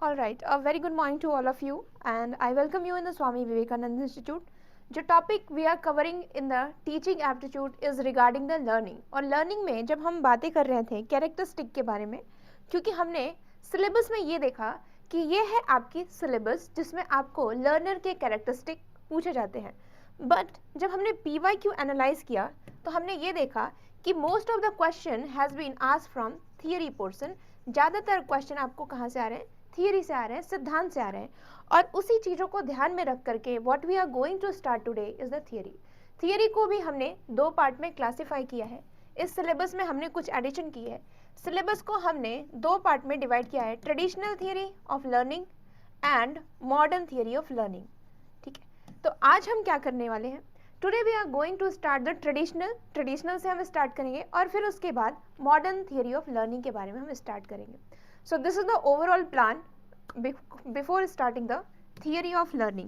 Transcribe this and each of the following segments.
All right, a very good morning to all of you, and I welcome you in the Swami Vivekananda Institute. जो topic we are covering in the teaching aptitude is regarding the learning. और learning में जब हम बातें कर रहे थे characteristic के बारे में, क्योंकि हमने सिलेबस में ये देखा कि ये है आपकी सिलेबस जिसमें आपको लर्नर के कैरेक्टरिस्टिक पूछे जाते हैं। बट जब हमने PYQ एनालाइज किया तो हमने ये देखा कि most of the question has been asked from theory portion. ज़्यादातर क्वेश्चन आपको कहाँ से आ रहे हैं? थियरी से आ रहे हैं, सिद्धांत से आ रहे हैं। और उसी चीज़ों को ध्यान में रख करके what we are going to start today is the theory. Theory को भी हमने दो पार्ट में क्लासिफाई किया है। इस सिलेबस में हमने कुछ एडिशन की है। सिलेबस को हमने दो पार्ट में डिवाइड किया है, traditional theory of learning and modern theory of learning. ठीक है, तो आज हम क्या करने वाले हैं? Today we are going to start the traditional से हम स्टार्ट करेंगे और फिर उसके बाद मॉडर्न थियरी ऑफ लर्निंग के बारे में हम स्टार्ट करेंगे। So this is the overall plan before starting the theory of learning.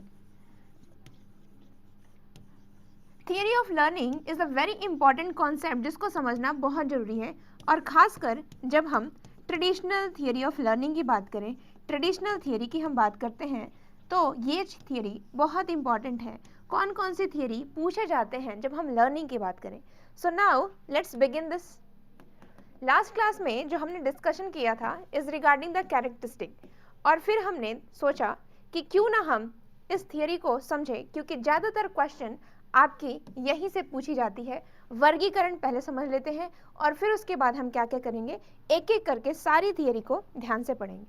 Theory of learning is a very important concept जिसको समझना बहुत ज़रूरी है। और ख़ासकर जब हम ट्रेडिशनल थियरी ऑफ लर्निंग की बात करें, ट्रेडिशनल थियरी की हम बात करते हैं, तो ये थियरी बहुत इंपॉर्टेंट है। कौन कौन सी थियरी पूछे जाते हैं जब हम लर्निंग की बात करें? So now let's begin this. Last class में जो हमने डिस्कशन किया था इज रिगार्डिंग द कैरेक्टरिस्टिक, और फिर हमने सोचा कि क्यों ना हम इस थियरी को समझें, क्योंकि ज़्यादातर क्वेश्चन आपकी यहीं से पूछी जाती है। वर्गीकरण पहले समझ लेते हैं और फिर उसके बाद हम क्या क्या करेंगे, एक एक करके सारी थियरी को ध्यान से पढ़ेंगे।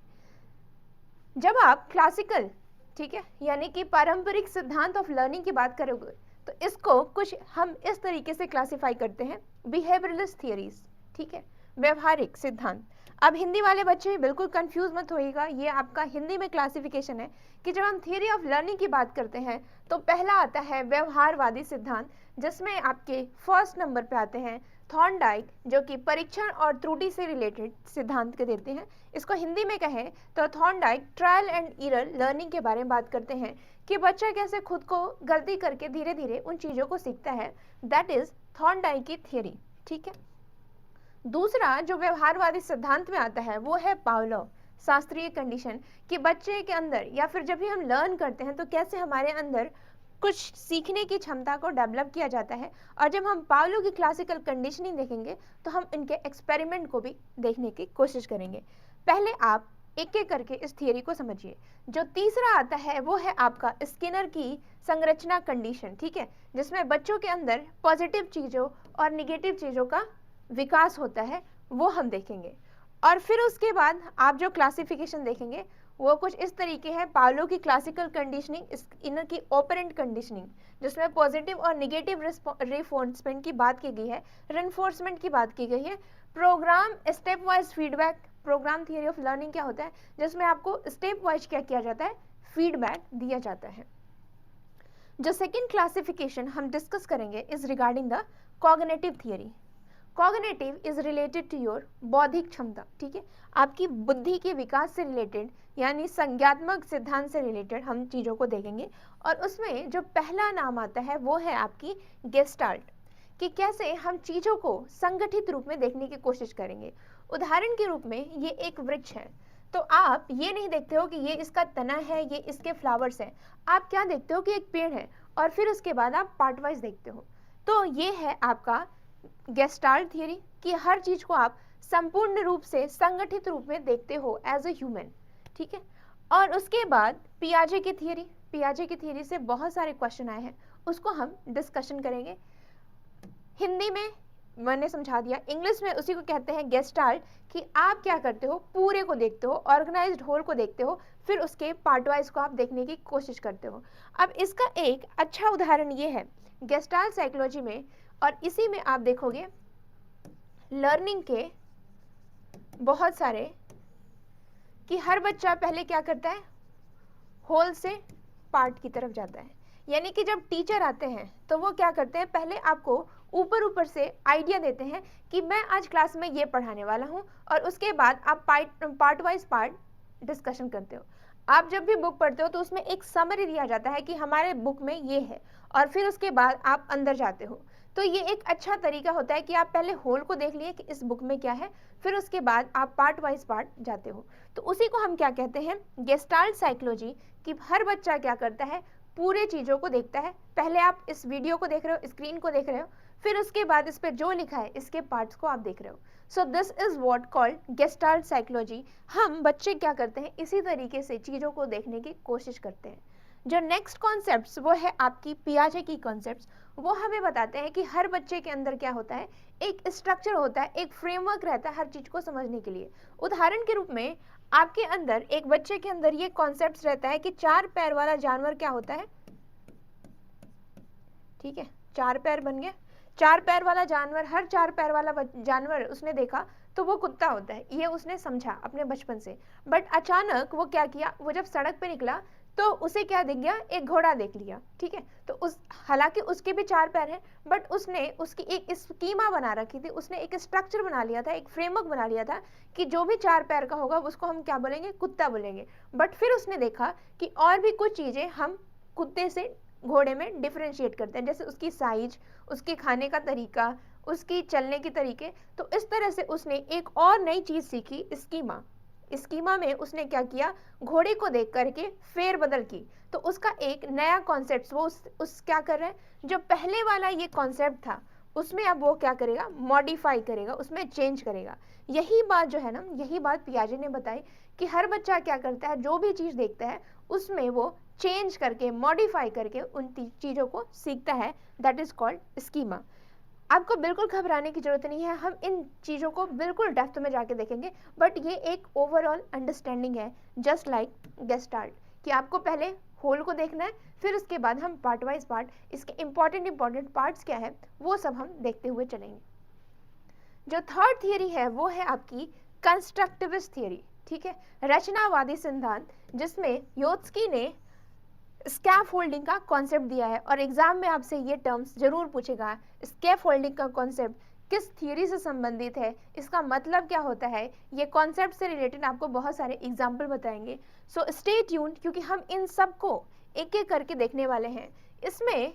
जब आप क्लासिकल, ठीक है, यानी कि पारंपरिक सिद्धांत ऑफ लर्निंग की बात करोगे तो इसको कुछ हम इस तरीके से क्लासिफाई करते हैं, बिहेवियरलिस्ट थियरीज। ठीक है, व्यवहारिक सिद्धांत। अब हिंदी वाले बच्चे बिल्कुल कंफ्यूज मत होइएगा, ये आपका हिंदी में क्लासिफिकेशन है कि जब हम थियरी ऑफ लर्निंग की बात करते हैं तो पहला आता है व्यवहारवादी सिद्धांत, जिसमें आपके फर्स्ट नंबर पे आते हैं थॉर्नडाइक, जो कि परीक्षण और त्रुटि से रिलेटेड सिद्धांत के देते हैं। इसको हिंदी में कहें तो Thorndike trial and error learning के बारे में बात करते हैं कि बच्चा कैसे खुद को गलती करके धीरे धीरे उन चीज़ों को सीखता है। दैट इज थॉर्नडाइक की थियरी। ठीक है, दूसरा जो व्यवहारवादी सिद्धांत में आता है वो है पावलोव, शास्त्रीय कंडीशन, कि बच्चे के अंदर या फिर जब भी हम लर्न करते हैं तो कैसे हमारे अंदर कुछ सीखने की क्षमता को डेवलप किया जाता है। और जब हम पावलोव की क्लासिकल कंडीशनिंग देखेंगे तो हम इनके एक्सपेरिमेंट को भी देखने की कोशिश करेंगे। पहले आप एक एक करके इस थियरी को समझिए। जो तीसरा आता है वो है आपका स्किनर की संरचना कंडीशन। ठीक है, जिसमें बच्चों के अंदर पॉजिटिव चीज़ों और निगेटिव चीज़ों का विकास होता है, वो हम देखेंगे। और फिर उसके बाद आप जो क्लासिफिकेशन देखेंगे वो कुछ इस तरीके है, पावलोव की क्लासिकल कंडीशनिंग, इनर की ऑपरेंट कंडीशनिंग, जिसमें पॉजिटिव और निगेटिव रिफोर्समेंट की बात की गई है, रेनफोर्समेंट की बात की गई है, program step wise feedback. Program theory of learning क्या होता है, जिसमें आपको स्टेप वाइज क्या किया जाता है, फीडबैक दिया जाता है। जो सेकेंड क्लासिफिकेशन हम डिस्कस करेंगे is regarding the cognitive theory. Cognitive is related to your बौद्धिक क्षमता। ठीक है, आपकी बुद्धि के विकास से रिलेटेड, यानी संज्ञात्मक सिद्धांत से रिलेटेड हम चीज़ों को देखेंगे। और उसमें जो पहला नाम आता है वो है आपकी गेस्टाल्ट, कि कैसे हम चीज़ों को संगठित रूप में देखने की कोशिश करेंगे। उदाहरण के रूप में ये एक वृक्ष है, तो आप ये नहीं देखते हो कि ये इसका तना है, ये इसके फ्लावर्स हैं। आप क्या देखते हो कि एक पेड़ है, और फिर उसके बाद आप पार्ट वाइज देखते हो। तो ये है आपका गेस्टाल्ट थियरी, कि हर चीज को आप संपूर्ण रूप से संगठित रूप में देखते हो एज ए ह्यूमन। ठीक है, और उसके बाद पियाजे की थियरी। पियाजे की थियरी से बहुत सारे क्वेश्चन आए हैं, उसको हम डिस्कशन करेंगे। हिंदी में मैंने समझा दिया, इंग्लिश में उसी को कहते हैं गेस्टाल्ट, कि आप क्या करते हो, पूरे को देखते हो, ऑर्गेनाइज्ड होल को देखते हो, फिर उसके पार्ट वाइज को आप देखने की कोशिश करते हो। अब इसका एक अच्छा उदाहरण ये है गेस्टाल्ट साइकोलॉजी में, और इसी में आप देखोगे लर्निंग के बहुत सारे, कि हर बच्चा पहले क्या करता है, होल से पार्ट की तरफ जाता है। यानी कि जब टीचर आते हैं तो वो क्या करते हैं, पहले आपको ऊपर ऊपर से आइडिया देते हैं कि मैं आज क्लास में ये पढ़ाने वाला हूँ, और उसके बाद आप पार्ट वाइज पार्ट डिस्कशन करते हो। आप जब भी बुक पढ़ते हो तो उसमें एक समरी दिया जाता है कि हमारे बुक में ये है, और फिर उसके बाद आप अंदर जाते हो। तो ये एक अच्छा तरीका होता है कि आप पहले होल को देख लिए कि इस बुक में क्या है, फिर उसके बाद आप पार्ट वाइज पार्ट जाते हो। तो उसी को हम क्या कहते हैं, गेस्टाल्ट साइकोलॉजी, कि हर बच्चा क्या करता है, पूरे चीज़ों को देखता है। पहले आप इस वीडियो को देख रहे हो, स्क्रीन को देख रहे हो, फिर उसके बाद इस पर जो लिखा है इसके पार्ट्स को आप देख रहे हो। सो this is what called gestalt psychology. हम बच्चे क्या करते हैं, इसी तरीके से चीज़ों को देखने की कोशिश करते हैं। जो नेक्स्ट कॉन्सेप्ट्स वो है आपकी पियाजे की कॉन्सेप्ट्स। वो हमें बताते हैं कि हर बच्चे के अंदर क्या होता है, एक स्ट्रक्चर होता है, एक फ्रेमवर्क रहता है हर चीज़ को समझने के लिए। उदाहरण के रूप में आपके अंदर, एक बच्चे के अंदर ये कॉन्सेप्ट्स रहता है कि 4 पैर वाला जानवर क्या होता है, ठीक है, 4 पैर बन गया। 4 पैर वाला जानवर, हर 4 पैर वाला जानवर उसने देखा तो वो कुत्ता होता है, ये उसने समझा अपने बचपन से। बट अचानक वो क्या किया, वो जब सड़क पे निकला तो उसे क्या दिख गया, एक घोड़ा देख लिया, ठीक है। तो उस, हालांकि उसके भी 4 पैर हैं, बट उसने उसकी एक स्कीमा बना रखी थी, उसने एक स्ट्रक्चर बना लिया था, एक फ्रेमवर्क बना लिया था कि जो भी 4 पैर का होगा उसको हम क्या बोलेंगे, कुत्ता बोलेंगे। बट फिर उसने देखा कि और भी कुछ चीज़ें हम कुत्ते से, घोड़े में डिफ्रेंशिएट करते हैं, जैसे उसकी साइज, उसके खाने का तरीका, उसकी चलने के तरीके। तो इस तरह से उसने एक और नई चीज़ सीखी, स्कीमा। स्कीमा में उसने क्या किया, घोड़े को देख करके फेर बदल की, तो उसका एक नया कॉन्सेप्ट वो उस क्या कर रहा है, जो पहले वाला ये कॉन्सेप्ट था उसमें अब वो क्या करेगा, मॉडिफाई करेगा, उसमें चेंज करेगा। यही बात जो है ना, यही बात पियाजे ने बताई कि हर बच्चा क्या करता है, जो भी चीज़ देखता है उसमें वो चेंज करके, मॉडिफाई करके उन चीज़ों को सीखता है। That is called schema. आपको बिल्कुल घबराने की जरूरत नहीं है, हम इन चीज़ों को बिल्कुल डेप्थ में जाके देखेंगे, बट ये एक ओवरऑल अंडरस्टैंडिंग है, जस्ट लाइक गेस्टाल्ट, कि आपको पहले होल को देखना है, फिर उसके बाद हम पार्ट वाइज पार्ट, इसके इंपॉर्टेंट पार्ट्स क्या है वो सब हम देखते हुए चलेंगे। जो थर्ड थियरी है वो है आपकी कंस्ट्रक्टिविस्ट थियरी, ठीक है, रचनावादी सिद्धांत, जिसमें योत्स्की ने स्कैफोल्डिंग का कॉन्सेप्ट दिया है। और एग्जाम में आपसे ये टर्म्स जरूर पूछेगा, स्कैफोल्डिंग का कॉन्सेप्ट किस थियरी से संबंधित है, इसका मतलब क्या होता है, ये कॉन्सेप्ट से रिलेटेड आपको बहुत सारे एग्जाम्पल बताएंगे। सो स्टे ट्यून्ड, क्योंकि हम इन सब को एक एक करके देखने वाले हैं। इसमें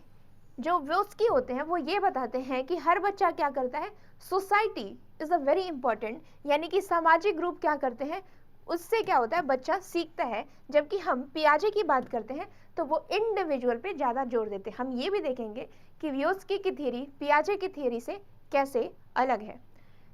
जो व्योत्स्की होते हैं वो ये बताते हैं कि हर बच्चा क्या करता है, society is a very important, यानी कि सामाजिक ग्रुप क्या करते हैं, उससे क्या होता है, बच्चा सीखता है। जबकि हम पियाजे की बात करते हैं तो वो इंडिविजुअल पे ज़्यादा जोर देते हैं। हम ये भी देखेंगे कि व्योत्स्की की थियरी पियाजे की थियरी से कैसे अलग है।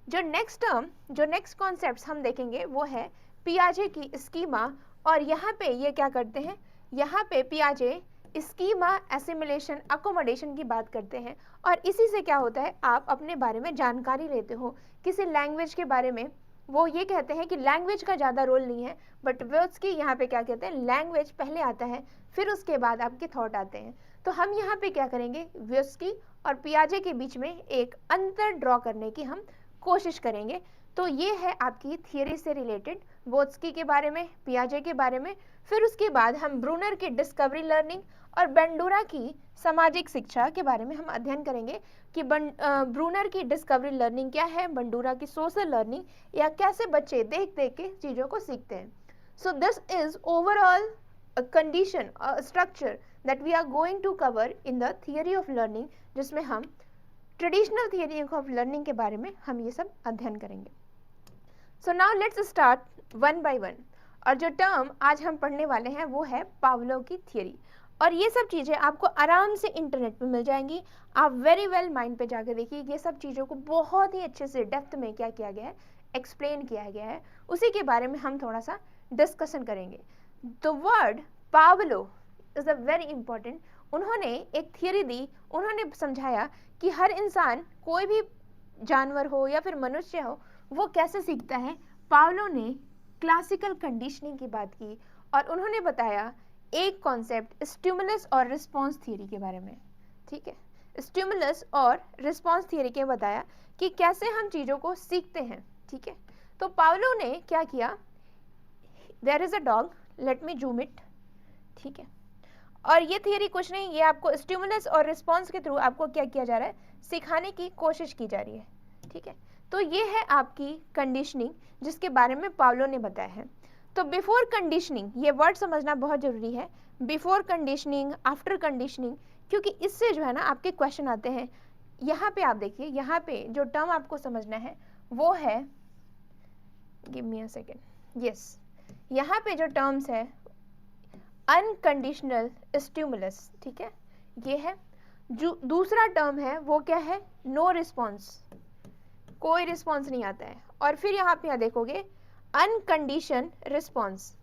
जो नेक्स्ट कॉन्सेप्ट्स हम देखेंगे वो है पियाजे की स्कीमा। और यहाँ पे ये क्या करते हैं, यहाँ पे पियाजे स्कीमा, एसिमिलेशन, अकोमोडेशन की बात करते हैं। और इसी से क्या होता है, आप अपने बारे में जानकारी लेते हो, किसी लैंग्वेज के बारे में। वो ये कहते हैं कि लैंग्वेज का ज़्यादा रोल नहीं है, बट व्योत्स्की यहाँ पे क्या कहते हैं, लैंग्वेज पहले आता है, फिर उसके बाद आपके थॉट आते हैं। तो हम यहाँ पे क्या करेंगे, व्योत्स्की और पियाजे के बीच में एक अंतर ड्रॉ करने की हम कोशिश करेंगे। तो ये है आपकी थियरी से रिलेटेड, व्योत्स्की के बारे में, पियाजे के बारे में। फिर उसके बाद हम ब्रूनर की डिस्कवरी लर्निंग और बंडूरा की सामाजिक शिक्षा के बारे में हम अध्ययन करेंगे कि ब्रूनर की डिस्कवरी लर्निंग क्या है, बंडूरा की सोशल लर्निंग, या कैसे बच्चे देख देख के चीज़ों को सीखते हैं। सो this is overall a condition, a structure that we are going to cover in the theory of learning, जिसमें हम ट्रेडिशनल थियरी ऑफ लर्निंग के बारे में हम ये सब अध्ययन करेंगे। So now let's start one by one. और जो टर्म आज हम पढ़ने वाले हैं वो है पावलोव की थियरी। और ये सब चीज़ें आपको आराम से इंटरनेट पे मिल जाएंगी, आप वेरी वेल माइंड पे जाकर देखिए, ये सब चीज़ों को बहुत ही अच्छे से डेप्थ में क्या किया गया है, एक्सप्लेन किया गया है। उसी के बारे में हम थोड़ा सा डिस्कशन करेंगे। The word Pavlov is a very important. उन्होंने एक थियरी दी, उन्होंने समझाया कि हर इंसान, कोई भी जानवर हो या फिर मनुष्य हो, वो कैसे सीखता है। पावलोव ने क्लासिकल कंडीशनिंग की बात की और उन्होंने बताया एक कॉन्सेप्ट स्टिमुलस और रिस्पॉन्स थियरी के बारे में, ठीक है, स्टिमुलस और रिस्पॉन्स थियरी के बताया कि कैसे हम चीज़ों को सीखते हैं, ठीक है। तो पावलोव ने क्या किया, there is a dog, let me zoom it, ठीक है। और ये थियरी कुछ नहीं, ये आपको स्टिमुलस और रिस्पॉन्स के थ्रू आपको क्या किया जा रहा है, सिखाने की कोशिश की जा रही है, ठीक है। तो ये है आपकी कंडीशनिंग जिसके बारे में पावलोव ने बताया है। तो बिफोर कंडीशनिंग, ये वर्ड समझना बहुत जरूरी है, बिफोर कंडीशनिंग, आफ्टर कंडीशनिंग, क्योंकि इससे जो है ना आपके क्वेश्चन आते हैं। यहाँ पे आप देखिए, यहाँ पे जो टर्म आपको समझना है वो है, give me a second, yes, यहाँ पे जो टर्म्स है अनकंडीशनल स्टिमुलस, ठीक है, ये है। जो दूसरा टर्म है वो क्या है, नो रिस्पॉन्स, कोई रिस्पॉन्स नहीं आता है। और फिर यहाँ पे देखोगे अनकंडीशन रिस्पॉन्स,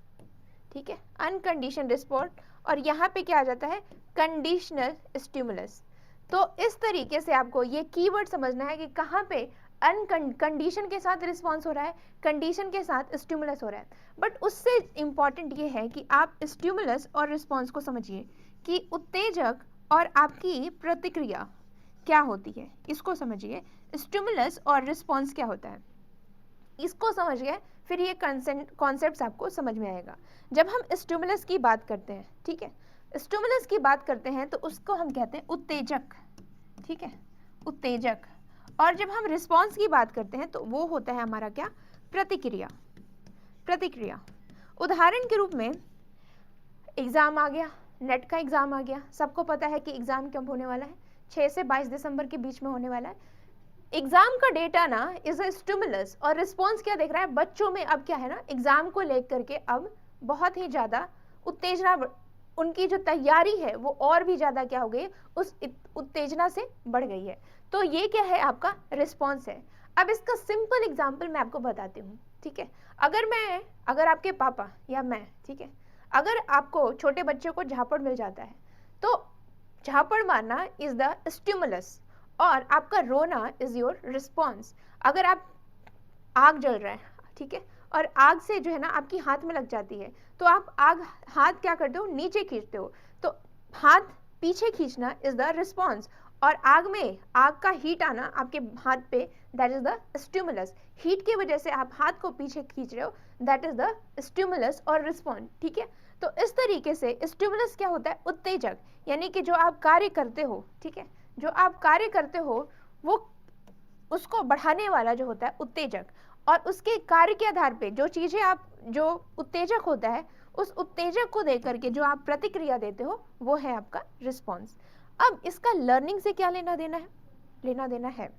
ठीक है, अनकंडीशन रिस्पॉन्स, और यहाँ पे क्या आ जाता है, कंडीशनल स्टिमुलस। तो इस तरीके से आपको ये कीवर्ड समझना है कि कहाँ पे कंडीशन के साथ रिस्पॉन्स हो रहा है, कंडीशन के साथ स्टिमुलस हो रहा है। बट उससे इंपॉर्टेंट ये है कि आप स्टिमुलस और रिस्पॉन्स को समझिए कि उत्तेजक और आपकी प्रतिक्रिया क्या होती है, इसको समझिए। स्टिमुलस और रिस्पॉन्स क्या होता है, इसको समझ गए, फिर ये कॉन्सेप्ट्स आपको समझ में आएगा। जब हम स्टिमुलस की बात करते हैं, ठीक है, स्टिमुलस की बात करते हैं तो उसको हम कहते हैं उत्तेजक, ठीक है, उत्तेजक। और जब हम रिस्पॉन्स की बात करते हैं तो वो होता है हमारा क्या, प्रतिक्रिया, प्रतिक्रिया। उदाहरण के रूप में एग्जाम आ गया, नेट का एग्जाम आ गया, सबको पता है कि एग्जाम कब होने वाला है, 6 से 22 दिसंबर के बीच में होने वाला है। एग्जाम का डेटा ना इज अ स्टिमुलस, और रिस्पॉन्स क्या देख रहा है, बच्चों में अब क्या है ना, एग्जाम को लेकर के अब बहुत ही ज्यादा उत्तेजना, उनकी जो तैयारी है वो और भी ज्यादा क्या हो गई, उस उत्तेजना से बढ़ गई है। तो ये क्या है, आपका रिस्पॉन्स है। अब इसका सिंपल एग्जाम्पल मैं आपको बताती हूँ, ठीक है। अगर आपके पापा या मैं, ठीक है, अगर आपको छोटे बच्चे को झापड़ मिल जाता है तो झापड़ मारना इज द स्टिमुलस और आपका रोना इज योर रिस्पॉन्स। अगर आप आग जल रहा है, ठीक है, और आग से जो है ना आपकी हाथ में लग जाती है तो आप हाथ क्या करते हो, नीचे खींचते हो, तो हाथ पीछे खींचना इज द रिस्पॉन्स, और आग का हीट आना आपके हाथ पे, that is the stimulus. Heat की वजह से आप हाथ को पीछे खींच रहे हो, दैट इज द स्टिमुलस और रिस्पॉन्स, ठीक है। तो इस तरीके से स्टिमुलस क्या होता है, उत्तेजक, यानी कि जो आप कार्य करते हो, ठीक है, जो आप कार्य करते हो वो उसको बढ़ाने वाला जो होता है उत्तेजक, और उसके कार्य के आधार पे जो चीजें आप, जो उत्तेजक होता है उस उत्तेजक को देकर के जो आप प्रतिक्रिया देते हो वो है आपका रिस्पॉन्स। अब इसका लर्निंग से क्या लेना देना है, लेना देना है,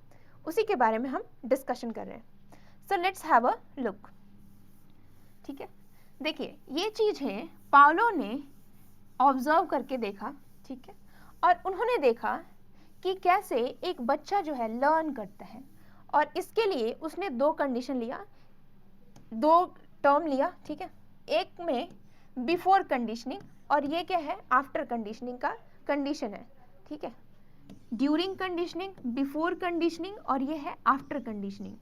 उसी के बारे में हम डिस्कशन कर रहे हैं। So let's have a look, ठीक है। देखिए ये चीज है पावलो ने ऑब्जर्व करके देखा, ठीक है, और उन्होंने देखा कि कैसे एक बच्चा जो है लर्न करता है, और इसके लिए उसने दो कंडीशन लिया, दो टर्म लिया, ठीक है। एक में बिफोर कंडीशनिंग और ये क्या है, आफ्टर कंडीशनिंग का कंडीशन है, ठीक है। ड्यूरिंग कंडीशनिंग, बिफोर कंडीशनिंग, और ये है आफ्टर कंडीशनिंग।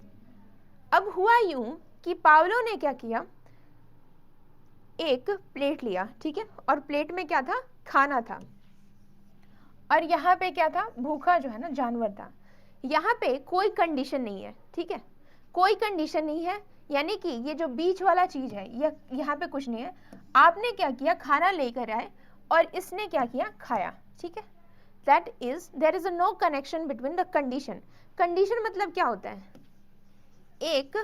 अब हुआ यूं कि पावलो ने क्या किया, एक प्लेट लिया, ठीक है, और प्लेट में क्या था, खाना था, और यहाँ पे क्या था, भूखा जो है ना जानवर था। यहाँ पे कोई कंडीशन नहीं है, ठीक है, कोई कंडीशन नहीं है, यानी कि ये जो बीच वाला चीज है यहाँ पे कुछ नहीं है। आपने क्या किया, खाना लेकर आए और इसने क्या किया, खाया, ठीक है। That is, there is a no connection between the condition. Condition मतलब क्या होता है, एक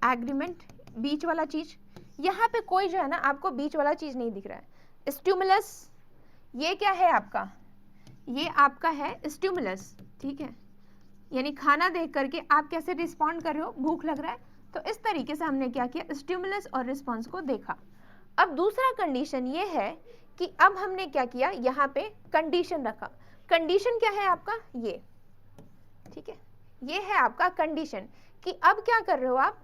एग्रीमेंट, बीच वाला चीज। यहाँ पे कोई जो है ना आपको बीच वाला चीज नहीं दिख रहा है। स्टिमुलस, ये क्या है आपका, ये आपका है स्टिमुलस, ठीक है, यानी खाना देख करके आप कैसे रिस्पॉन्ड कर रहे हो, भूख लग रहा है, तो इस तरीके से हमने क्या किया, स्टिमुलस और रिस्पॉन्स को देखा। अब दूसरा कंडीशन ये है कि अब हमने क्या किया, यहाँ पे कंडीशन रखा। कंडीशन क्या है आपका, ये, ठीक है, ये है आपका कंडीशन कि अब क्या कर रहे हो आप,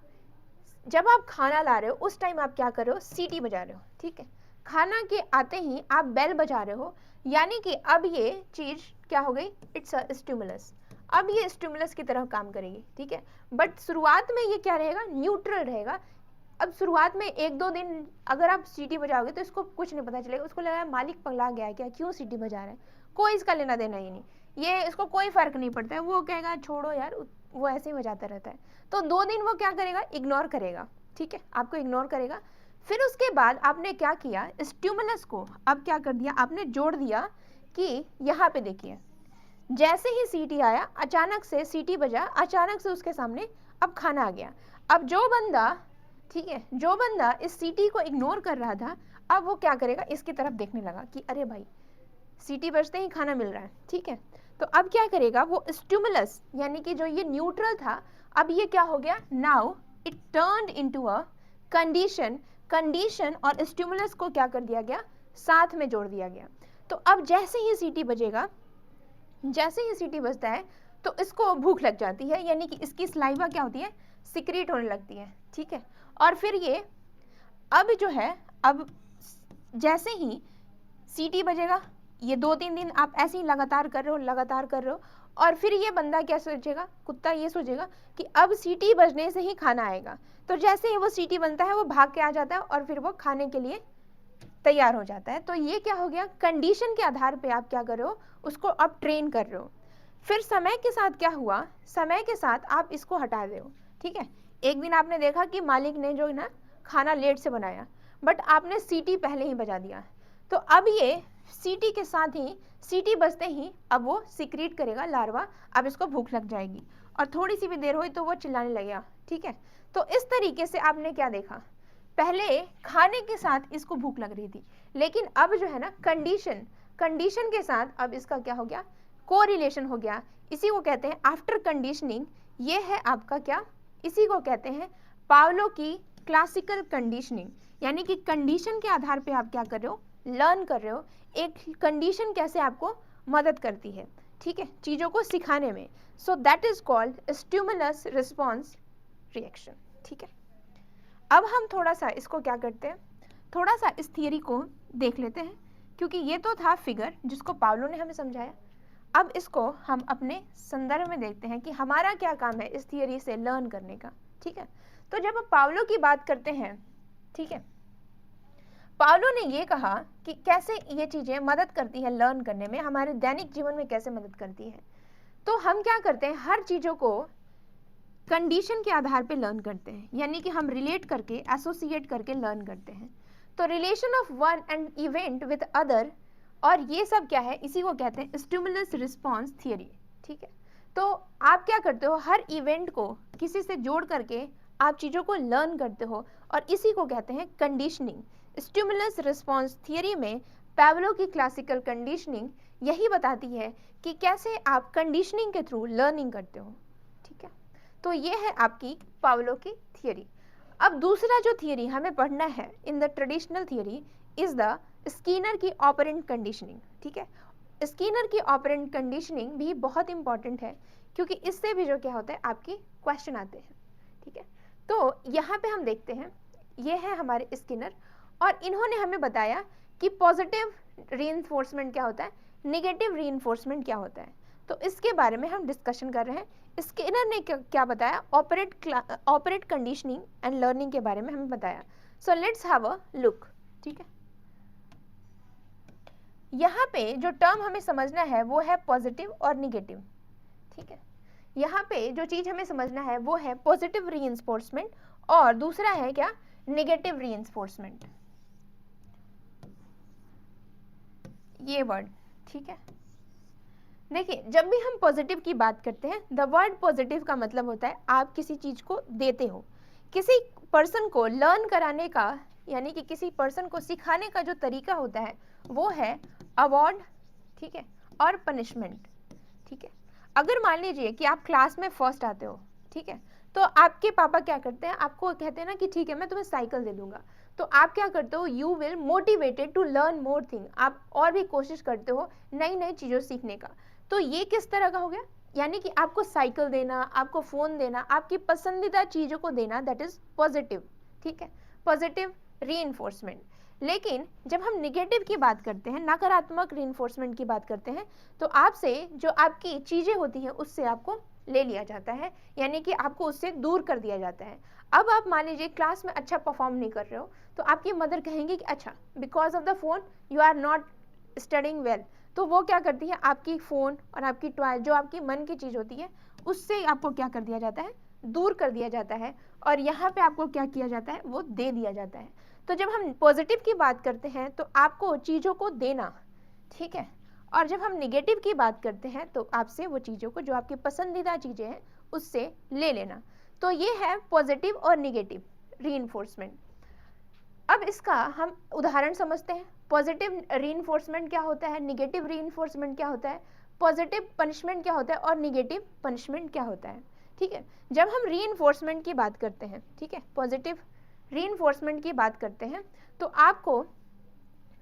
जब आप खाना ला रहे हो उस टाइम आप क्या कर रहे हो, सीटी बजा रहे हो, ठीक है। खाना के आते ही आप बेल बजा रहे हो, यानी कि अब ये चीज क्या हो गई, इट्स अ स्टिमुलस। अब ये स्टिमुलस की तरह काम करेगी, ठीक है। बट शुरुआत में ये क्या रहेगा, न्यूट्रल रहेगा। अब शुरुआत में 1-2 दिन अगर आप सीटी बजाओगे तो इसको कुछ नहीं पता चलेगा, उसको लगा मालिक पगला गया है क्या, क्यों सीटी बजा रहे हैं, कोई इसका लेना देना ही नहीं, ये इसको कोई फर्क नहीं पड़ता है, वो कहेगा छोड़ो यार, वो ऐसे ही बजाता रहता है। तो 2 दिन वो क्या करेगा, इग्नोर करेगा, ठीक है, आपको इग्नोर करेगा। फिर उसके बाद आपने क्या किया, स्टिमुलस को अब क्या कर दिया, आपने जोड़ दिया कि यहाँ पे देखिए, जैसे ही सीटी आया अचानक से सीटी बजा, अचानक से उसके सामने अब खाना आ गया। अब जो बंदा, ठीक है, जो बंदा इस सीटी को इग्नोर कर रहा था, अब वो क्या करेगा, इसकी तरफ देखने लगा कि अरे भाई सीटी बजते ही खाना मिल रहा है, ठीक है। तो अब क्या करेगा वो स्टिमुलस, यानी कि जो ये न्यूट्रल था, अब ये क्या हो गया, now it turned into a condition. Condition और स्टिमुलस को क्या कर दिया गया, साथ में जोड़ दिया गया। तो अब जैसे ही सीटी बजेगा, जैसे ही सीटी बजता है तो इसको भूख लग जाती है, यानी कि इसकी सलाइवा क्या होती है, सिक्रीट होने लगती है, ठीक है। और फिर ये अब जो है, अब जैसे ही सीटी बजेगा, ये 2-3 दिन आप ऐसे ही लगातार कर रहे हो, लगातार कर रहे हो, और फिर ये बंदा क्या सोचेगा, कुत्ता ये सोचेगा कि अब सीटी बजने से ही खाना आएगा। तो जैसे ही वो सीटी बनता है वो भाग के आ जाता है और फिर वो खाने के लिए तैयार हो जाता है। तो ये क्या हो गया, कंडीशन के आधार पे आप क्या कर रहे हो, उसको अब ट्रेन कर रहे हो। फिर समय के साथ क्या हुआ, समय के साथ आप इसको हटा रहे हो, ठीक है। एक दिन आपने देखा कि मालिक ने जो ना खाना लेट से बनाया, बट आपने सीटी पहले ही बजा दिया, तो अब ये सीटी के साथ ही, सीटी बजते ही अब वो सिक्रीट करेगा लार्वा, अब इसको भूख लग जाएगी और थोड़ी सी भी देर हुई तो वो चिल्लाने लगेगा, ठीक है। तो इस तरीके से आपने क्या देखा, पहले खाने के साथ इसको भूख लग रही थी, लेकिन अब जो है ना कंडीशन, कंडीशन के साथ अब इसका क्या हो गया, कोरिलेशन हो गया। इसी को कहते हैं आफ्टर कंडीशनिंग। ये है आपका क्या, इसी को कहते हैं पावलो की क्लासिकल कंडीशनिंग, यानी कि कंडीशन के आधार पे आप क्या कर रहे हो, लर्न कर रहे हो। एक कंडीशन कैसे आपको मदद करती है, ठीक है, चीज़ों को सिखाने में। So that is called stimulus response reaction, ठीक है। अब हम थोड़ा सा इसको क्या करते हैं, थोड़ा सा इस थियरी को देख लेते हैं, क्योंकि ये तो था फिगर जिसको पावलो ने हमें समझाया। अब इसको हम अपने संदर्भ में देखते हैं कि हमारा क्या काम है इस थियरी से लर्न करने का, ठीक है। तो जब हम पावलो की बात करते हैं, ठीक है, पावलो ने ये कहा कि कैसे ये चीज़ें मदद करती है लर्न करने में, हमारे दैनिक जीवन में कैसे मदद करती है। तो हम क्या करते हैं, हर चीज़ों को कंडीशन के आधार पे लर्न करते हैं, यानी कि हम रिलेट करके, एसोसिएट करके लर्न करते हैं। तो relation of one and event with other, और ये सब क्या है, इसी को कहते हैं स्टिमुलस रिस्पॉन्स थियरी, ठीक है। तो आप क्या करते हो, हर इवेंट को किसी से जोड़ करके आप चीज़ों को लर्न करते हो, और इसी को कहते हैं कंडीशनिंग। स्टिमुलस रिस्पॉन्स थियरी में पावलो की क्लासिकल कंडीशनिंग यही बताती है कि कैसे आप कंडीशनिंग के थ्रू लर्निंग करते हो, ठीक है। तो ये है आपकी पावलो की थियरी। अब दूसरा जो थियरी हमें पढ़ना है in the traditional theory is the Skinner की ऑपरेंट कंडीशनिंग, ठीक है। स्कीनर की ऑपरेंट कंडीशनिंग भी बहुत इंपॉर्टेंट है, क्योंकि इससे भी जो क्या होता है आपके क्वेश्चन आते हैं, ठीक है। तो यहाँ पे हम देखते हैं, ये है हमारे स्कीनर, और इन्होंने हमें बताया कि पॉजिटिव रीइंफोर्समेंट क्या होता है, नेगेटिव रीइंफोर्समेंट क्या होता है। तो इसके बारे में हम डिस्कशन कर रहे हैं। स्किनर ने क्या बताया, ऑपरेट कंडीशनिंग एंड लर्निंग के बारे में हमें बताया। So let's have a look, ठीक है। यहाँ पे जो टर्म हमें समझना है वो है पॉजिटिव और निगेटिव, ठीक है। यहाँ पे जो चीज हमें समझना है वो है पॉजिटिव रीइंफोर्समेंट, और दूसरा है क्या, नेगेटिव रीइंफोर्समेंट, ये वर्ड, ठीक है। देखिए, जब भी हम पॉजिटिव की बात करते हैं, द वर्ड पॉजिटिव का मतलब होता है आप किसी चीज को देते हो, किसी पर्सन को लर्न कराने का, यानी कि किसी पर्सन को सिखाने का जो तरीका होता है वो है अवार्ड, ठीक है, और पनिशमेंट, ठीक है। अगर मान लीजिए कि आप क्लास में फर्स्ट आते हो, ठीक है, तो आपके पापा क्या करते हैं, आपको कहते हैं ना कि ठीक है मैं तुम्हें साइकिल दे दूंगा, तो आप क्या करते हो, you will motivated to learn more thing, आप और भी कोशिश करते हो नई नई चीज़ों सीखने का। तो ये किस तरह का हो गया, यानी कि आपको साइकिल देना, आपको फ़ोन देना, आपकी पसंदीदा चीज़ों को देना, दैट इज़ पॉजिटिव, ठीक है, पॉजिटिव रीइंफोर्समेंट। लेकिन जब हम निगेटिव की बात करते हैं, नकारात्मक रीइंफोर्समेंट की बात करते हैं, तो आपसे जो आपकी चीज़ें होती हैं उससे आपको ले लिया जाता है, यानी कि आपको उससे दूर कर दिया जाता है। अब आप मान लीजिए क्लास में अच्छा परफॉर्म नहीं कर रहे हो, तो आपकी मदर कहेंगी कि अच्छा because of the phone you are not studying well, तो वो क्या करती है, आपकी फ़ोन और आपकी टॉय, जो आपकी मन की चीज़ होती है, उससे आपको क्या कर दिया जाता है, दूर कर दिया जाता है, और यहाँ पे आपको क्या किया जाता है, वो दे दिया जाता है। तो जब हम पॉजिटिव की बात करते हैं तो आपको चीज़ों को देना, ठीक है, और जब हम निगेटिव की बात करते हैं तो आपसे वो चीज़ों को, जो आपकी पसंदीदा चीज़ें हैं, उससे ले लेना। तो ये है पॉजिटिव और निगेटिव रीइंफोर्समेंट। अब इसका हम उदाहरण समझते हैं। पॉजिटिव रीइंफोर्समेंट क्या होता है, निगेटिव रीइंफोर्समेंट क्या होता है। पॉजिटिव पनिशमेंट क्या होता है और निगेटिव पनिशमेंट क्या होता है, ठीक है। जब हम रीइंफोर्समेंट की बात करते हैं, ठीक है, पॉजिटिव रीइंफोर्समेंट की बात करते हैं, तो आपको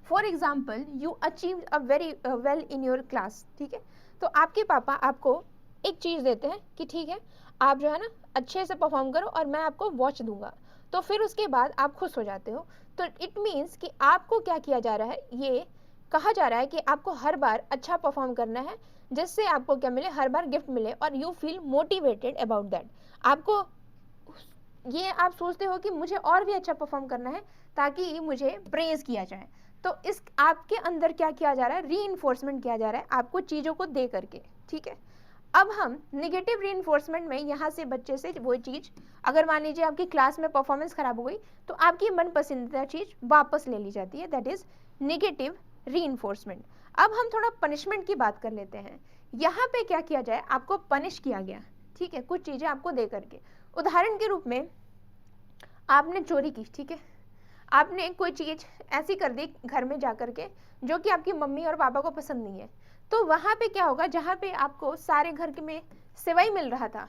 for example you achieve a very well in your class, ठीक है, तो आपके पापा आपको एक चीज़ देते हैं कि ठीक है आप जो है ना अच्छे से परफॉर्म करो और मैं आपको वॉच दूंगा, तो फिर उसके बाद आप खुश हो जाते हो। तो इट मीन्स कि आपको क्या किया जा रहा है, ये कहा जा रहा है कि आपको हर बार अच्छा परफॉर्म करना है जिससे आपको क्या मिले, हर बार गिफ्ट मिले और you feel motivated about that. आपको ये आप सोचते हो कि मुझे और भी अच्छा परफॉर्म करना है ताकि मुझे प्रेज किया जाए। तो इस आपके अंदर क्या किया जा रहा है, रीइंफोर्समेंट किया जा रहा है आपको चीज़ों को दे करके, ठीक है। अब हम निगेटिव रीइंफोर्समेंट में यहाँ से बच्चे से वो चीज़, अगर मान लीजिए आपकी क्लास में परफॉर्मेंस खराब हो गई तो आपकी मन पसंदीदा चीज़ वापस ले ली जाती है, दैट इज निगेटिव रीइंफोर्समेंट। अब हम थोड़ा पनिशमेंट की बात कर लेते हैं। यहाँ पे क्या किया जाए, आपको पनिश किया गया, ठीक है, कुछ चीज़ें आपको दे करके। उदाहरण के रूप में आपने चोरी की, ठीक है, आपने कोई चीज़ ऐसी कर दी घर में जा करके जो कि आपकी मम्मी और पापा को पसंद नहीं है, तो वहाँ पे क्या होगा, जहाँ पे आपको सारे घर में सेवई मिल रहा था,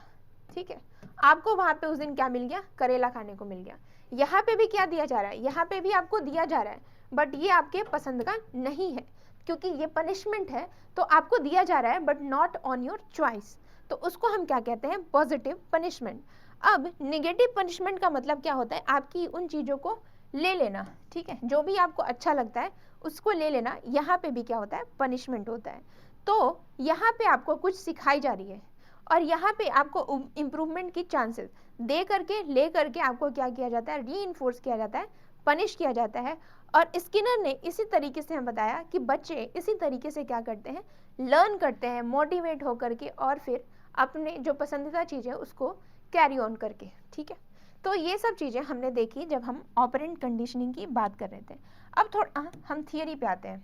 ठीक है, आपको वहाँ पे उस दिन क्या मिल गया, करेला खाने को मिल गया। यहाँ पे भी क्या दिया जा रहा है, यहाँ पे भी आपको दिया जा रहा है, बट ये आपके पसंद का नहीं है क्योंकि ये पनिशमेंट है, तो आपको दिया जा रहा है but not on your choice, तो उसको हम क्या कहते हैं, पॉजिटिव पनिशमेंट। अब निगेटिव पनिशमेंट का मतलब क्या होता है, आपकी उन चीज़ों को ले लेना, ठीक है, जो भी आपको अच्छा लगता है उसको ले लेना, यहाँ पे भी क्या होता है, पनिशमेंट होता है। तो यहाँ पे आपको कुछ सिखाई जा रही है और यहाँ पे आपको इम्प्रूवमेंट की चांसेस दे करके ले करके आपको क्या किया जाता है, रीइंफोर्स किया जाता है, पनिश किया जाता है। और स्किनर ने इसी तरीके से हमें बताया कि बच्चे इसी तरीके से क्या करते हैं, लर्न करते हैं मोटिवेट होकर के और फिर अपने जो पसंदीदा चीज़ है उसको कैरी ऑन करके, ठीक है। तो ये सब चीज़ें हमने देखी जब हम ऑपरेंट कंडीशनिंग की बात कर रहे थे। अब थोड़ा हम थियरी पे आते हैं,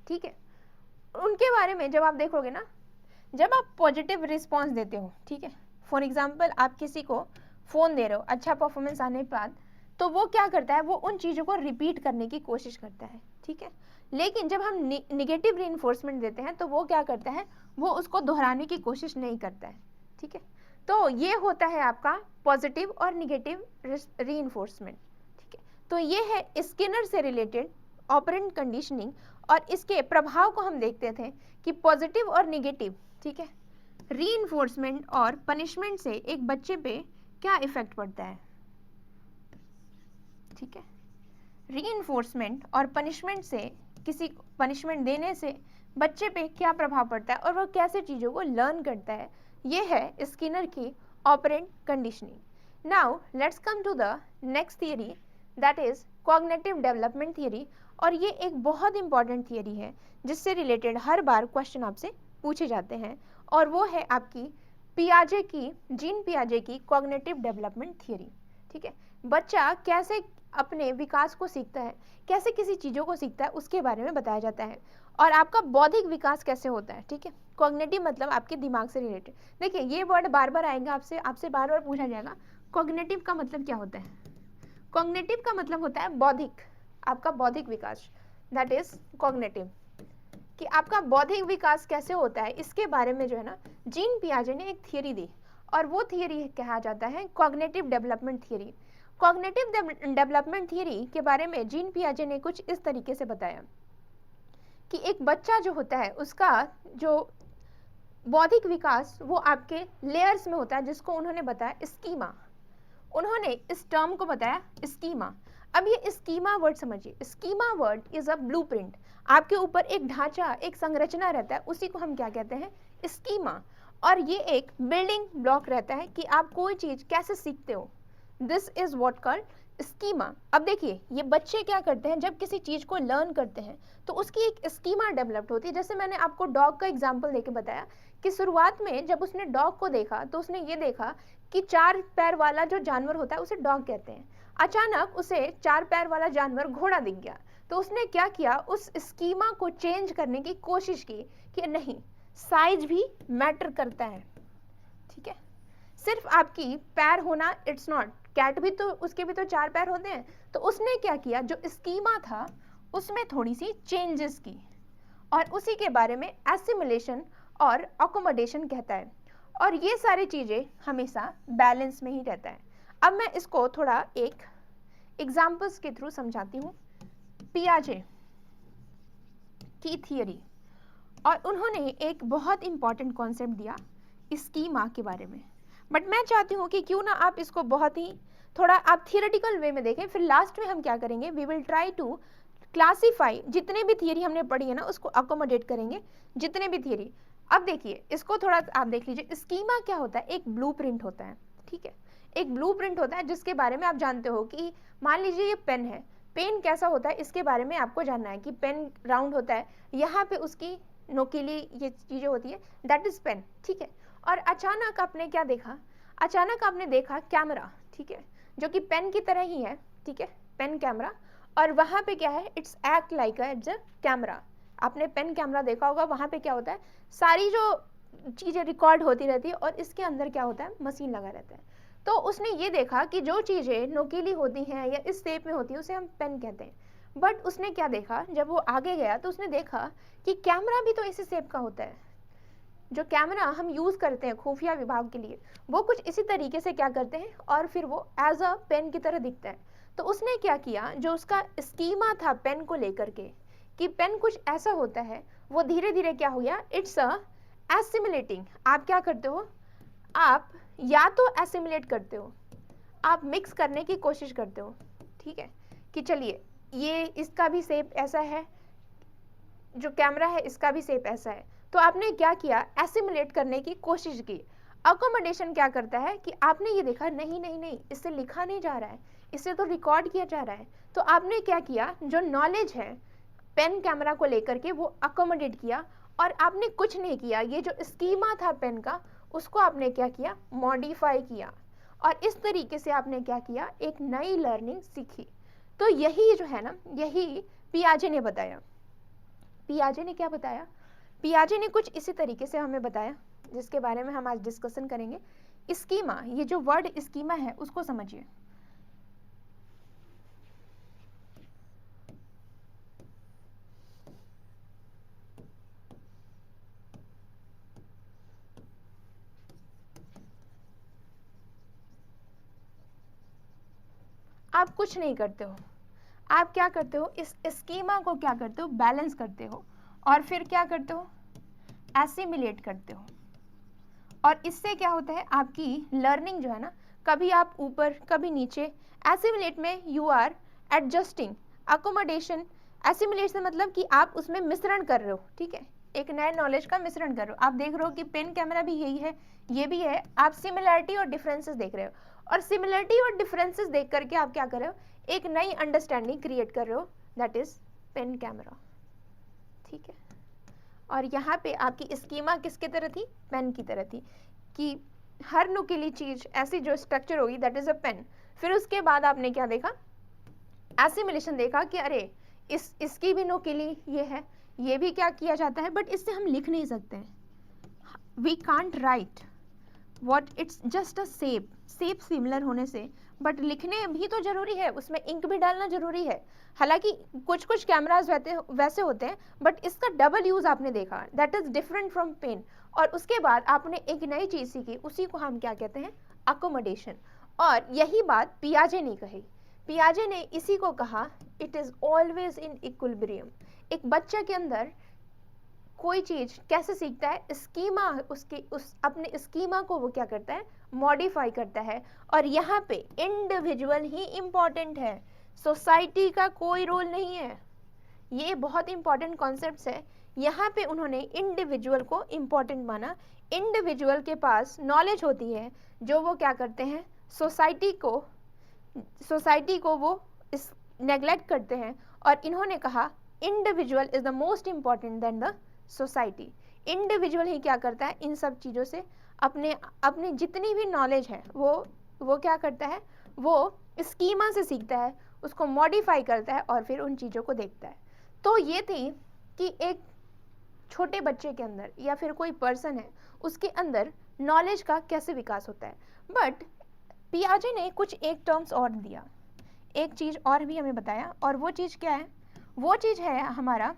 ठीक है। उनके बारे में जब आप देखोगे ना, जब आप पॉजिटिव रिस्पॉन्स देते हो, ठीक है, फॉर एग्जाम्पल आप किसी को फ़ोन दे रहे हो अच्छा परफॉर्मेंस आने के बाद, तो वो क्या करता है, वो उन चीज़ों को रिपीट करने की कोशिश करता है, ठीक है। लेकिन जब हम निगेटिव रीइंफोर्समेंट देते हैं तो वो क्या करता है, वो उसको दोहराने की कोशिश नहीं करता है, ठीक है। तो ये होता है आपका पॉजिटिव और निगेटिव रीइंफोर्समेंट, ठीक है। तो ये है स्किनर से रिलेटेड ऑपरेंट कंडीशनिंग और इसके प्रभाव को हम देखते थे कि पॉजिटिव और निगेटिव, ठीक है, रीइंफोर्समेंट और पनिशमेंट से एक बच्चे पे क्या इफेक्ट पड़ता है, ठीक है। रीइंफोर्समेंट और पनिशमेंट से, किसी पनिशमेंट देने से बच्चे पे क्या प्रभाव पड़ता है और वो कैसे चीज़ों को लर्न करता है, ये है स्किनर की operant conditioning. Now let's come to the next theory, that is cognitive development theory. और ये एक बहुत इंपॉर्टेंट थियरी है जिससे रिलेटेड हर बार क्वेश्चन आपसे पूछे जाते हैं, और वो है आपकी पियाजे की, जीन पियाजे की कॉग्निटिव डेवलपमेंट थियरी, ठीक है। बच्चा कैसे अपने विकास को सीखता है, कैसे किसी चीज़ों को सीखता है, उसके बारे में बताया जाता है। और आपका बौद्धिक विकास कैसे होता है, ठीक है। कॉग्निटिव मतलब आपके दिमाग से रिलेटेड। देखिए ये वर्ड बार बार आएगा, आपसे बार बार पूछा जाएगा, कॉग्निटिव का मतलब क्या होता है। कॉग्निटिव का मतलब होता है बौद्धिक, आपका बौद्धिक विकास, दैट इज कॉग्निटिव, कि आपका बौद्धिक विकास कैसे होता है, इसके बारे में जो है ना जीन पियाजे ने एक थियरी दी, और वो थियरी कहा जाता है cognitive development theory. Cognitive development theory के बारे में जीन पियाजे ने कुछ इस तरीके से बताया कि एक बच्चा जो होता है उसका जो बौद्धिक विकास वो आपके लेयर्स में होता है, जिसको उन्होंने बताया स्कीमा। उन्होंने इस टर्म को बताया स्कीमा। अब ये स्कीमा वर्ड समझिए, schema word is a blueprint, आपके ऊपर एक ढांचा, एक संरचना रहता है, उसी को हम क्या कहते हैं, स्कीमा। और ये एक बिल्डिंग ब्लॉक रहता है कि आप कोई चीज़ कैसे सीखते हो, this is what called schema. अब देखिए ये बच्चे क्या करते हैं, जब किसी चीज़ को लर्न करते हैं तो उसकी एक स्कीमा डेवलप्ड होती है। जैसे मैंने आपको डॉग का एग्जाम्पल देके बताया कि शुरुआत में जब उसने डॉग को देखा तो उसने ये देखा कि 4 पैर वाला जो जानवर होता है उसे डॉग कहते हैं। अचानक उसे 4 पैर वाला जानवर घोड़ा दिख गया, तो उसने क्या किया, उस स्कीमा को चेंज करने की कोशिश की कि नहीं, साइज भी मैटर करता है, ठीक है। सिर्फ आपकी पैर होना इट्स नॉट, कैट भी तो, उसके भी तो 4 पैर होते हैं। तो उसने क्या किया, जो स्कीमा था उसमें थोड़ी सी चेंजेस की और उसी के बारे में एसिमुलेशन और अकोमोडेशन कहता है। और ये सारी चीज़ें हमेशा बैलेंस में ही रहता है। अब मैं इसको थोड़ा एक एग्जाम्पल्स के थ्रू समझाती हूँ। पियाजे की थियरी, और उन्होंने एक बहुत इंपॉर्टेंट कॉन्सेप्ट दिया स्कीमा के बारे में। बट मैं चाहती हूँ कि क्यों ना आप इसको बहुत ही थोड़ा आप थियोरेटिकल वे में देखें, फिर लास्ट में हम क्या करेंगे, we will try to classify जितने भी थियरी हमने पढ़ी है ना उसको अकोमोडेट करेंगे, जितने भी थियरी। अब देखिए इसको थोड़ा आप देख लीजिए, स्कीमा क्या होता है, एक ब्लूप्रिंट होता है, ठीक है, एक ब्लूप्रिंट होता है जिसके बारे में आप जानते हो कि मान लीजिए ये पेन है, पेन कैसा होता है इसके बारे में आपको जानना है कि पेन राउंड होता है, यहाँ पे उसकी नोकीली ये चीज़ें होती है, दैट इज पेन, ठीक है। और अचानक आपने क्या देखा, अचानक आपने देखा कैमरा, ठीक है, जो कि पेन की तरह ही है, ठीक है, पेन कैमरा, और वहाँ पे क्या है, it's act like as a camera. आपने पेन कैमरा देखा होगा, वहाँ पे क्या होता है, सारी जो चीज़ें रिकॉर्ड होती रहती है और इसके अंदर क्या होता है, मशीन लगा रहता है। तो उसने ये देखा कि जो चीज़ें नोकीली होती हैं या इस शेप में होती है उसे हम पेन कहते हैं। बट उसने क्या देखा, जब वो आगे गया तो उसने देखा कि कैमरा भी तो इसी शेप का होता है। जो कैमरा हम यूज़ करते हैं खुफिया विभाग के लिए, वो कुछ इसी तरीके से क्या करते हैं और फिर वो एज अ पेन की तरह दिखता है। तो उसने क्या किया, जो उसका स्कीमा था पेन को लेकर के कि पेन कुछ ऐसा होता है, वो धीरे धीरे क्या हो गया, इट्स अ एसिमुलेटिंग। आप क्या करते हो, आप या तो एसिमुलेट करते हो, आप मिक्स करने की कोशिश करते हो, ठीक है, कि चलिए ये इसका भी शेप ऐसा है, जो कैमरा है इसका भी शेप ऐसा है, तो आपने क्या किया, एसिमुलेट करने की कोशिश की। अकोमोडेशन क्या करता है कि आपने ये देखा नहीं नहीं नहीं इससे लिखा नहीं जा रहा है, इससे तो रिकॉर्ड किया जा रहा है, तो आपने क्या किया, जो नॉलेज है पेन कैमरा को लेकर के वो अकोमोडेट किया, और आपने कुछ नहीं किया, ये जो स्कीमा था पेन का उसको आपने क्या किया, मॉडिफाई किया, और इस तरीके से आपने क्या किया, एक नई लर्निंग सीखी। तो यही जो है ना, यही पियाजे ने बताया। पियाजे ने क्या बताया, पियाजे ने कुछ इसी तरीके से हमें बताया, जिसके बारे में हम आज डिस्कशन करेंगे। स्कीमा, ये जो वर्ड स्कीमा है उसको समझिए। आप कुछ नहीं करते हो, आप क्या करते हो, इस स्कीमा को क्या करते हो, बैलेंस करते हो, और फिर क्या करते हो, एसिमिलेट करते हो। और इससे क्या होता है, आपकी लर्निंग जो है ना, कभी आप ऊपर कभी नीचे। एसिमिलेट में you are adjusting, accommodation, assimilate से मतलब कि आप उसमें मिश्रण कर रहे हो, ठीक है, एक नए नॉलेज का मिश्रण कर रहे हो। आप देख रहे हो कि पेन कैमरा भी यही है, ये भी है, आप सिमिलरिटी और डिफरेंसेस देख रहे हो, और सिमिलरिटी और डिफरेंसेस देख करके आप क्या कर रहे हो, एक नई अंडरस्टैंडिंग क्रिएट कर रहे हो, दैट इज पेन कैमरा, ठीक है। और यहाँ पे आपकी स्कीमा किसकी तरह थी, पेन की तरह थी, कि हर नुकीली चीज ऐसी जो स्ट्रक्चर होगी दैट इज अ पेन। फिर उसके बाद आपने क्या देखा, एसिमिलेशन देखा कि अरे इसकी भी नुकीली ये है, ये भी क्या किया जाता है, बट इससे हम लिख नहीं सकते हैं, we can't write what, it's just a shape, shape similar होने से, बट लिखने भी तो जरूरी है, उसमें इंक भी डालना जरूरी है। हालांकि कुछ कुछ कैमराज वैसे होते हैं, बट इसका डबल यूज आपने देखा, that is different from pen. और उसके बाद आपने एक नई चीज सीखी, उसी को हम क्या कहते हैं, अकोमोडेशन। और यही बात पियाजे ने कही, पियाजे ने इसी को कहा, it is always in equilibrium. एक बच्चा के अंदर कोई चीज कैसे सीखता है, स्कीमा, उसके उस अपने स्कीमा को वो क्या करता है, मॉडिफाई करता है। और यहाँ पे इंडिविजुअल ही इंपॉर्टेंट है, सोसाइटी का कोई रोल नहीं है। ये बहुत इंपॉर्टेंट कॉन्सेप्ट्स है, यहाँ पे उन्होंने इंडिविजुअल को इंपॉर्टेंट माना। इंडिविजुअल के पास नॉलेज होती है जो वो क्या करते हैं, सोसाइटी को वो नेग्लेक्ट करते हैं, और इन्होंने कहा individual is the most important then the society. Individual ही क्या करता है, इन सब चीज़ों से अपने जितनी भी नॉलेज है वो क्या करता है, वो स्कीमा से सीखता है, उसको मॉडिफाई करता है और फिर उन चीज़ों को देखता है। तो ये थी कि एक छोटे बच्चे के अंदर या फिर कोई पर्सन है उसके अंदर नॉलेज का कैसे विकास होता है। बट पियाजे ने कुछ एक टर्म्स और दिया, एक चीज़ और भी हमें बताया, और वो चीज़ क्या है, वो चीज़ है हमारा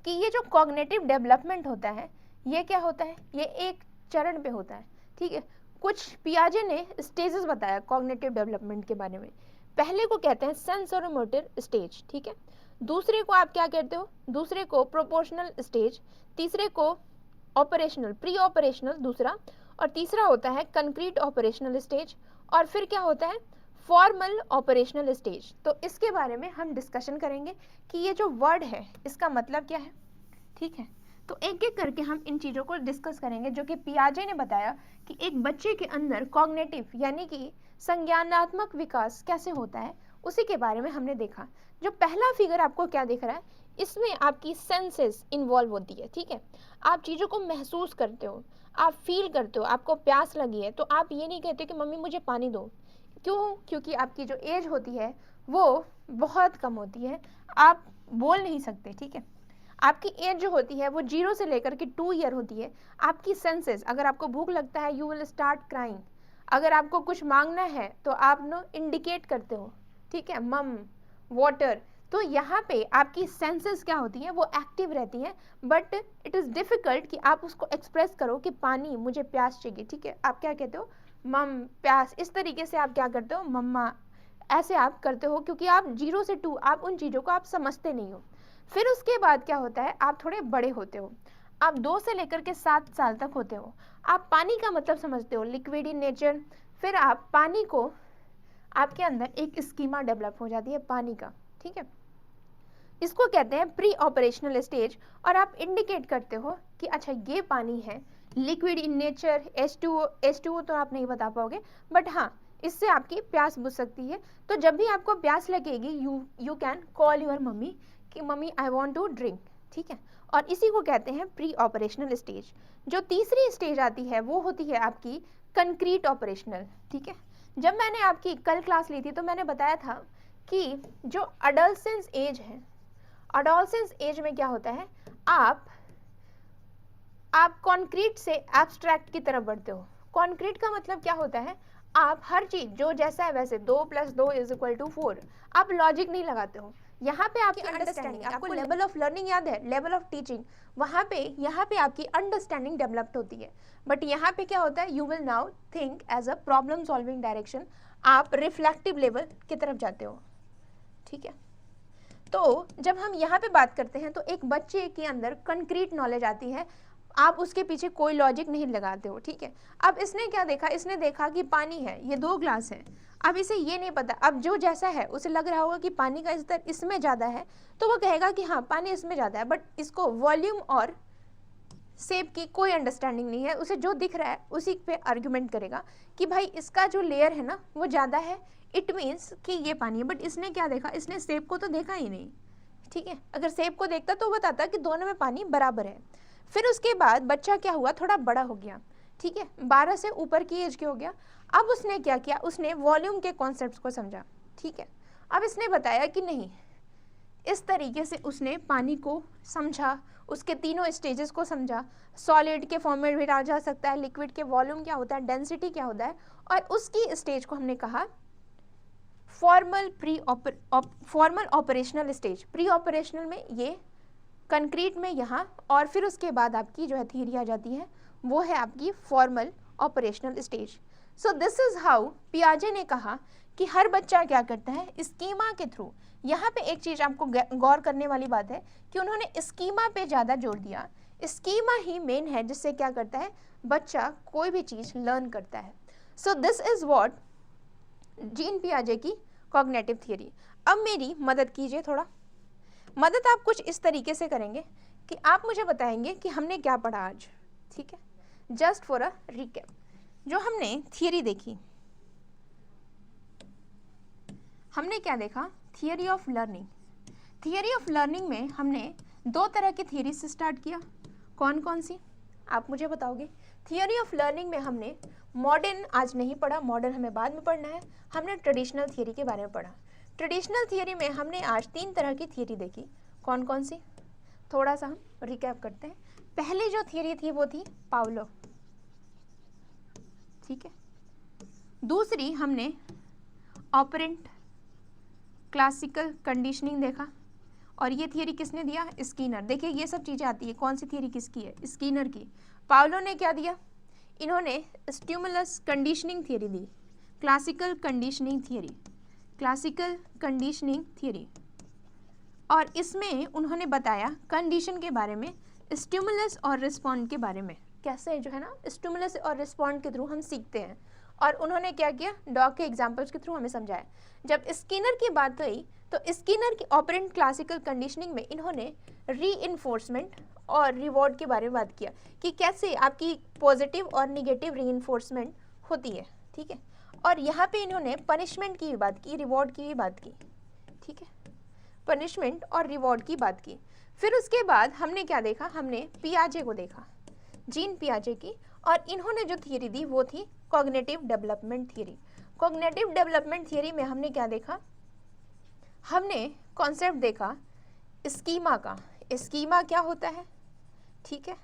कि ये जो कॉग्निटिव डेवलपमेंट होता है ये क्या होता है, ये एक चरण पे होता है, ठीक है। कुछ पियाजे ने स्टेजेस बताया कॉग्निटिव डेवलपमेंट के बारे में। पहले को कहते हैं सेंसोरोमोटर स्टेज, ठीक है। दूसरे को आप क्या कहते हो, दूसरे को प्रोपोर्शनल स्टेज, तीसरे को ऑपरेशनल प्री ऑपरेशनल दूसरा, और तीसरा होता है कंक्रीट ऑपरेशनल स्टेज, और फिर क्या होता है फॉर्मल ऑपरेशनल स्टेज। तो इसके बारे में हम डिस्कशन करेंगे कि ये जो वर्ड है इसका मतलब क्या है, ठीक है। तो एक एक करके हम इन चीज़ों को डिस्कस करेंगे जो कि पियाजे ने बताया कि एक बच्चे के अंदर कॉग्निटिव यानी कि संज्ञानात्मक विकास कैसे होता है, उसी के बारे में हमने देखा। जो पहला फिगर आपको क्या दिख रहा है, इसमें आपकी सेंसेस इन्वॉल्व होती है, ठीक है। आप चीज़ों को महसूस करते हो, आप फील करते हो, आपको प्यास लगी है तो आप ये नहीं कहते कि मम्मी मुझे पानी दो। क्यों? क्योंकि आपकी जो एज होती है वो बहुत कम होती है, आप बोल नहीं सकते, ठीक है। आपकी एज जो होती है वो 0 से लेकर के 2 ईयर होती है। आपकी सेंसेस, अगर आपको भूख लगता है यू विल स्टार्ट क्राइंग, अगर आपको कुछ मांगना है तो आप नो इंडिकेट करते हो, ठीक है, मम वाटर। तो यहाँ पे आपकी सेंसेस क्या होती हैं, वो एक्टिव रहती हैं, बट इट इज़ डिफ़िकल्ट कि आप उसको एक्सप्रेस करो कि पानी, मुझे प्यास चाहिए, ठीक है। आप क्या कहते हो, मम प्यास, इस तरीके से आप क्या करते हो, मम्मा, ऐसे आप करते हो, क्योंकि आप 0 से 2 आप उन चीज़ों को आप समझते नहीं हो। फिर उसके बाद क्या होता है, आप थोड़े बड़े होते हो, आप 2 से लेकर के 7 साल तक होते हो, आप पानी का मतलब समझते हो, लिक्विड इन नेचर। फिर आप पानी को, आपके अंदर एक स्कीमा डेवलप हो जाती है पानी का, ठीक है। इसको कहते हैं प्री ऑपरेशनल स्टेज, और आप इंडिकेट करते हो कि अच्छा ये पानी है, लिक्विड इन नेचर, H2O तो आप नहीं बता पाओगे, बट हाँ इससे आपकी प्यास बुझ सकती है। तो जब भी आपको प्यास लगेगी you can call your mummy कि mummy I want to drink, ठीक है। और इसी को कहते हैं प्री ऑपरेशनल स्टेज। जो तीसरी स्टेज आती है वो होती है आपकी कंक्रीट ऑपरेशनल, ठीक है। जब मैंने आपकी कल क्लास ली थी तो मैंने बताया था कि जो अडोलसेंस एज है, अडोलसेंस एज में क्या होता है, आप कॉन्क्रीट से एब्स्ट्रैक्ट की तरफ बढ़ते हो। कॉन्क्रीट का मतलब क्या होता है, आप हर चीज जो जैसा है वैसे 2 + 2 = 4, आप लॉजिक नहीं लगाते हो। यहाँ पे आपकी अंडरस्टैंडिंग, आपको लेवल ऑफ लर्निंग याद है, लेवल ऑफ टीचिंग, वहाँ पे आपकी अंडरस्टैंडिंग डेवलप्ड होती है। बट यहाँ पे क्या होता है, you will now think as a problem solving direction, आप रिफ्लेक्टिव लेवल की तरफ जाते हो, ठीक है। तो जब हम यहाँ पे बात करते हैं तो एक बच्चे के अंदर कंक्रीट नॉलेज आती है, आप उसके पीछे कोई लॉजिक नहीं लगाते हो, ठीक है। अब इसने क्या देखा, इसने देखा कि पानी है, ये 2 ग्लास है, अब इसे ये नहीं पता, अब जो जैसा है उसे लग रहा होगा कि पानी का स्तर इसमें ज़्यादा है, तो वो कहेगा कि हाँ पानी इसमें ज़्यादा है, बट इसको वॉल्यूम और शेप की कोई अंडरस्टैंडिंग नहीं है, उसे जो दिख रहा है उसी पे आर्ग्यूमेंट करेगा कि भाई इसका जो लेयर है ना वो ज़्यादा है, इट मीन्स कि ये पानी है। बट इसने क्या देखा, इसने शेप को तो देखा ही नहीं, ठीक है। अगर शेप को देखता तो बताता कि दोनों में पानी बराबर है। फिर उसके बाद बच्चा क्या हुआ, थोड़ा बड़ा हो गया, ठीक है, 12 से ऊपर की एज के हो गया। अब उसने क्या किया, उसने वॉल्यूम के कॉन्सेप्ट को समझा, ठीक है। अब इसने बताया कि नहीं, इस तरीके से उसने पानी को समझा, उसके तीनों स्टेजेस को समझा, सॉलिड के फॉर्म में भी डाला जा सकता है, लिक्विड के वॉल्यूम क्या होता है, डेंसिटी क्या होता है, और उसकी स्टेज को हमने कहा formal operational stage. Pre operational में ये, कंक्रीट में यहाँ, और फिर उसके बाद आपकी जो है थियरी आ जाती है वो है आपकी formal operational stage. So this is how पियाजे ने कहा कि हर बच्चा क्या करता है, स्कीमा के थ्रू। यहाँ पे एक चीज़ आपको गौर करने वाली बात है कि उन्होंने स्कीमा पे ज़्यादा जोर दिया। स्कीमा ही मेन है जिससे क्या करता है, बच्चा कोई भी चीज़ लर्न करता है। So this is what Jean पियाजे की कॉग्निटिव थियरी। अब मेरी मदद कीजिए थोड़ा, मदद आप कुछ इस तरीके से करेंगे कि आप मुझे बताएंगे कि हमने क्या पढ़ा आज, ठीक है। जस्ट फॉर अ रिकैप, जो हमने थियरी देखी, हमने क्या देखा, theory of learning. Theory of learning में हमने 2 तरह की थियरी से स्टार्ट किया, कौन कौन सी आप मुझे बताओगे। थियरी ऑफ लर्निंग में हमने मॉडर्न आज नहीं पढ़ा, मॉडर्न हमें बाद में पढ़ना है, हमने ट्रेडिशनल थियरी के बारे में पढ़ा। ट्रेडिशनल थियरी में हमने आज 3 तरह की थियरी देखी, कौन कौन सी, थोड़ा सा हम रिकैप करते हैं। पहली जो थियरी थी वो थी पावलोव, ठीक है। दूसरी हमने ऑपरेंट क्लासिकल कंडीशनिंग देखा, और ये थियरी किसने दिया? स्किनर। देखिए ये सब चीज़ें आती है, कौन सी थियरी किसकी है? स्किनर की। पावलो ने क्या दिया? इन्होंने स्टिमुलस कंडीशनिंग थियरी दी, classical conditioning theory, classical conditioning theory. और इसमें उन्होंने बताया कंडीशन के बारे में, स्टिमुलस और रिस्पॉन्ड के बारे में, कैसे जो है ना स्टिमुलस और रिस्पॉन्ड के थ्रू हम सीखते हैं। और उन्होंने क्या किया? डॉग के एग्जाम्पल्स के थ्रू हमें समझाया। जब स्किनर की बात हुई तो स्किनर की ऑपरेंट क्लासिकल कंडीशनिंग में इन्होंने रीइंफोर्समेंट और रिवॉर्ड के बारे में बात किया कि कैसे आपकी पॉजिटिव और निगेटिव रीइंफोर्समेंट होती है, ठीक है। और यहाँ पे इन्होंने पनिशमेंट की भी बात की, रिवॉर्ड की भी बात की, ठीक है, पनिशमेंट और रिवॉर्ड की बात की। फिर उसके बाद हमने क्या देखा? हमने पियाजे को देखा, जीन पियाजे की, और इन्होंने जो थियरी दी वो थी cognitive development theory. Cognitive development theory में हमने क्या देखा? हमने कॉन्सेप्ट देखा स्कीमा का। स्कीमा क्या होता है, ठीक है।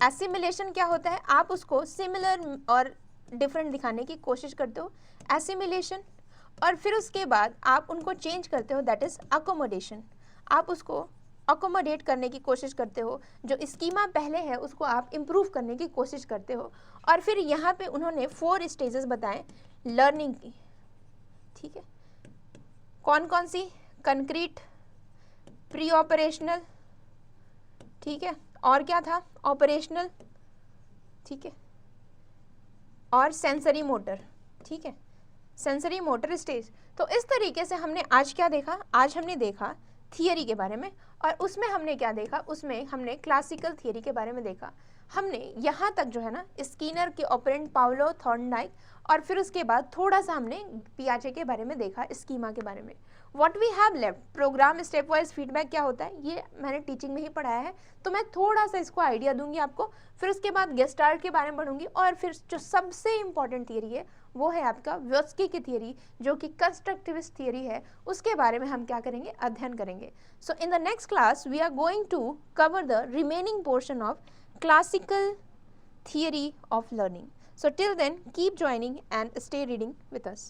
एसिमिलेशन क्या होता है? आप उसको सिमिलर और डिफरेंट दिखाने की कोशिश करते हो, एसिमिलेशन। और फिर उसके बाद आप उनको चेंज करते हो, दैट इज अकोमोडेशन। आप उसको अकोमोडेट करने की कोशिश करते हो, जो स्कीमा पहले है उसको आप इम्प्रूव करने की कोशिश करते हो। और फिर यहाँ पे उन्होंने 4 स्टेजेस बताए लर्निंग की, ठीक है। कौन कौन सी? कंक्रीट, प्री ऑपरेशनल, ठीक है, और क्या था? ऑपरेशनल, ठीक है, और सेंसरी मोटर, ठीक है, सेंसरी मोटर स्टेज। तो इस तरीके से हमने आज क्या देखा? आज हमने देखा थियरी के बारे में, और उसमें हमने क्या देखा? उसमें हमने क्लासिकल थियरी के बारे में देखा। हमने यहाँ तक जो है ना स्किनर के ऑपरेंट पाउलो थॉर्नडाइक, और फिर उसके बाद थोड़ा सा हमने पियाजे के बारे में देखा, स्कीमा के बारे में। What we have left, program step wise feedback क्या होता है, ये मैंने टीचिंग में ही पढ़ाया है, तो मैं थोड़ा सा इसको आइडिया दूंगी आपको। फिर उसके बाद गेस्टाल्ट के बारे में पढ़ूंगी, और फिर जो सबसे इंपॉर्टेंट थियरी है वो है आपका व्योत्स्की की थियरी, जो कि कंस्ट्रक्टिविस्ट थियरी है, उसके बारे में हम क्या करेंगे? अध्ययन करेंगे। So in the next class we are going to cover the remaining portion of classical theory of learning. So till then, keep joining and stay reading with us.